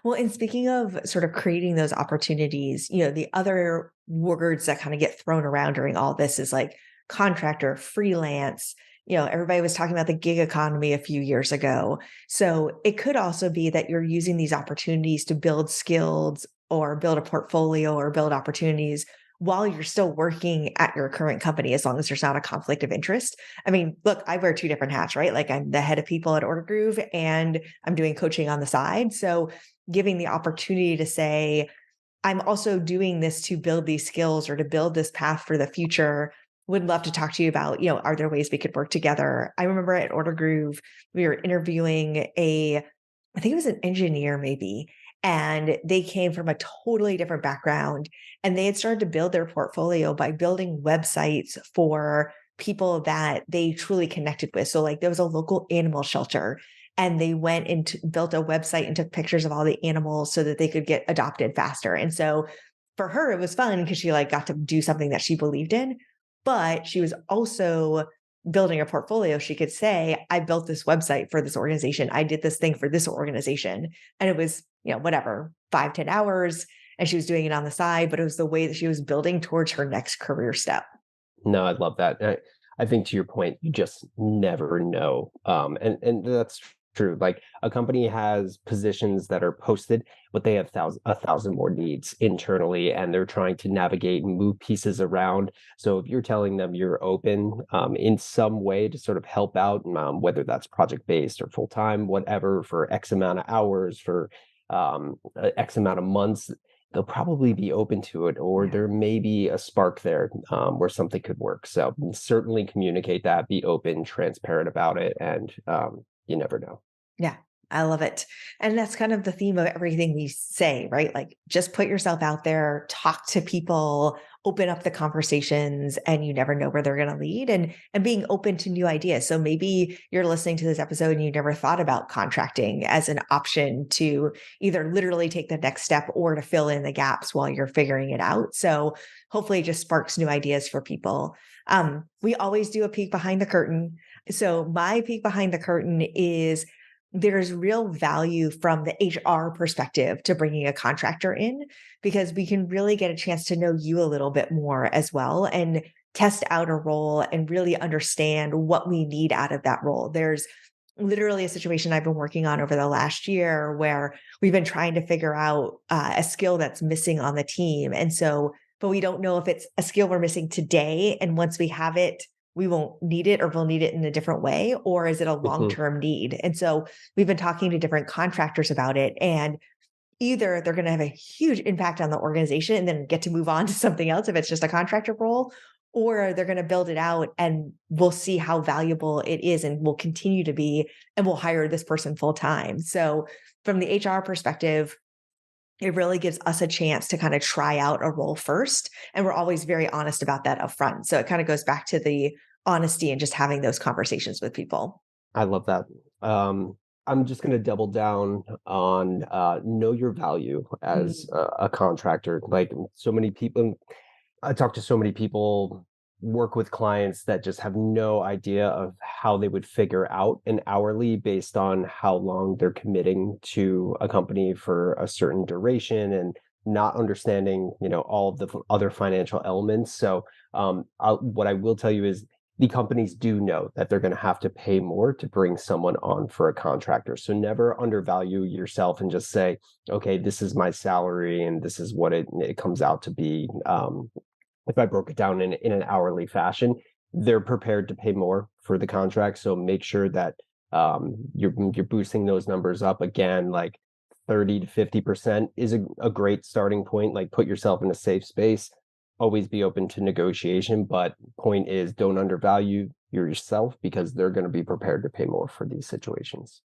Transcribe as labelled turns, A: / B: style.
A: Well, and speaking of sort of creating those opportunities, the other words that kind of get thrown around during all this is like contractor, freelance. Everybody was talking about the gig economy a few years ago. So it could also be that you're using these opportunities to build skills or build a portfolio or build opportunities while you're still working at your current company, as long as there's not a conflict of interest. I mean, look, I wear two different hats, right? Like I'm the head of people at Ordergroove and I'm doing coaching on the side. So giving the opportunity to say, I'm also doing this to build these skills or to build this path for the future. Would love to talk to you about, are there ways we could work together? I remember at Ordergroove, we were interviewing I think it was an engineer maybe, and they came from a totally different background and they had started to build their portfolio by building websites for people that they truly connected with. So like there was a local animal shelter and they went and built a website and took pictures of all the animals so that they could get adopted faster. And so for her, it was fun because she like got to do something that she believed in, but she was also building a portfolio. She could say, I built this website for this organization. I did this thing for this organization. And it was, whatever, 5-10 hours. And she was doing it on the side, but it was the way that she was building towards her next career step.
B: No, I love that. I think to your point, you just never know. And that's true. Like a company has positions that are posted, but they have a thousand more needs internally, and they're trying to navigate and move pieces around. So if you're telling them you're open in some way to sort of help out, whether that's project based or full time, whatever, for X amount of hours, for X amount of months, they'll probably be open to it, or
A: Yeah.
B: there may be a spark there where something could work. So certainly communicate that, be open, transparent about it, and you never know.
A: Yeah, I love it. And that's kind of the theme of everything we say, right? Like just put yourself out there, talk to people, open up the conversations, and you never know where they're going to lead, and being open to new ideas. So maybe you're listening to this episode and you never thought about contracting as an option to either literally take the next step or to fill in the gaps while you're figuring it out. So hopefully it just sparks new ideas for people. We always do a peek behind the curtain. So my peek behind the curtain is there's real value from the HR perspective to bringing a contractor in because we can really get a chance to know you a little bit more as well and test out a role and really understand what we need out of that role. There's literally a situation I've been working on over the last year where we've been trying to figure out a skill that's missing on the team. And so, but we don't know if it's a skill we're missing today. And once we have it, we won't need it or we'll need it in a different way, or is it a
B: Mhm.
A: long-term need? And so we've been talking to different contractors about it, and either they're going to have a huge impact on the organization and then get to move on to something else if it's just a contractor role, or they're going to build it out and we'll see how valuable it is and will continue to be, and we'll hire this person full time. So from the HR perspective, it really gives us a chance to kind of try out a role first. And we're always very honest about that upfront. So it kind of goes back to the honesty and just having those conversations with people.
B: I love that. I'm just going to double down on know your value as
A: Mm.
B: a contractor. Like so many people, I talk to so many people, work with clients that just have no idea of how they would figure out an hourly based on how long they're committing to a company for a certain duration, and not understanding, all of the other financial elements. So, what I will tell you is the companies do know that they're going to have to pay more to bring someone on for a contractor. So never undervalue yourself and just say, okay, this is my salary and this is what it comes out to be. If I broke it down in an hourly fashion, they're prepared to pay more for the contract. So make sure that you're boosting those numbers up again, like 30 to 50% is a great starting point. Like put yourself in a safe space. Always be open to negotiation, but point is don't undervalue yourself because they're going to be prepared to pay more for these situations.